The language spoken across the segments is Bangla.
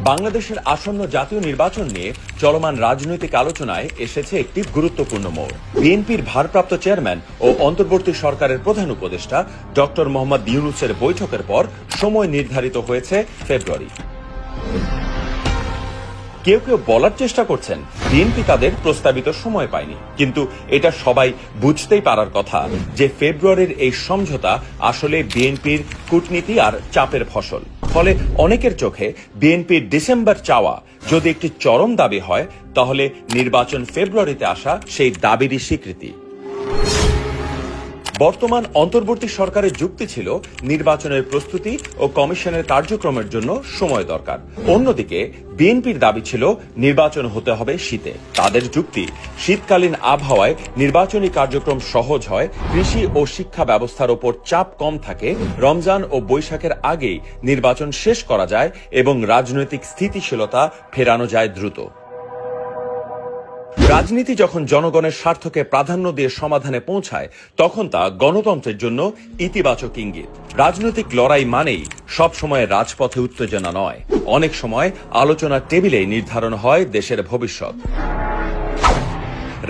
বাংলাদেশের আসন্ন জাতীয় নির্বাচন নিয়ে চলমান রাজনৈতিক আলোচনায় এসেছে একটি গুরুত্বপূর্ণ মোড়। বিএনপির ভারপ্রাপ্ত চেয়ারম্যান ও অন্তর্বর্তী সরকারের প্রধান উপদেষ্টা ডক্টর মোহাম্মদ ইউনূসের বৈঠকের পর সময় নির্ধারিত হয়েছে ফেব্রুয়ারি। কেউ কেউ বলার চেষ্টা করছেন বিএনপি তাদের প্রস্তাবিত সময় পায়নি, কিন্তু এটা সবাই বুঝতেই পারার কথা যে ফেব্রুয়ারির এই সমঝোতা আসলে বিএনপির কূটনীতি আর চাপের ফসল। ফলে অনেকের চোখে বিএনপির ডিসেম্বর চাওয়া যদি একটি চরম দাবি হয়, তাহলে নির্বাচন ফেব্রুয়ারিতে আসা সেই দাবিরই স্বীকৃতি। বর্তমান অন্তর্বর্তী সরকারের যুক্তি ছিল নির্বাচনের প্রস্তুতি ও কমিশনের কার্যক্রমের জন্য সময় দরকার। অন্যদিকে বিএনপির দাবি ছিল নির্বাচন হতে হবে শীতে। তাদের যুক্তি, শীতকালীন আবহাওয়ায় নির্বাচনী কার্যক্রম সহজ হয়, কৃষি ও শিক্ষা ব্যবস্থার ওপর চাপ কম থাকে, রমজান ও বৈশাখের আগেই নির্বাচন শেষ করা যায় এবং রাজনৈতিক স্থিতিশীলতা ফেরানো যায় দ্রুত। রাজনীতি যখন জনগণের স্বার্থকে প্রাধান্য দিয়ে সমাধানে পৌঁছায়, তখন তা গণতন্ত্রের জন্য ইতিবাচক ইঙ্গিত। রাজনৈতিক লড়াই মানেই সব সময় রাজপথে উত্তেজনা নয়, অনেক সময় আলোচনার টেবিলেই নির্ধারণ হয় দেশের ভবিষ্যৎ।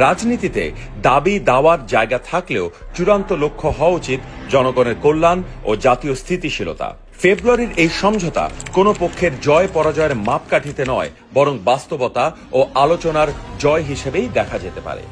রাজনীতিতে দাবি দাওয়ার জায়গা থাকলেও চূড়ান্ত লক্ষ্য হওয়া উচিত জনগণের কল্যাণ ও জাতীয় স্থিতিশীলতা। ফেব্রুয়ারির এই সমঝোতা কোনো পক্ষের জয় পরাজয়ের মাপকাঠিতে নয়, বরং বাস্তবতা ও আলোচনার জয় হিসেবেই দেখা যেতে পারে।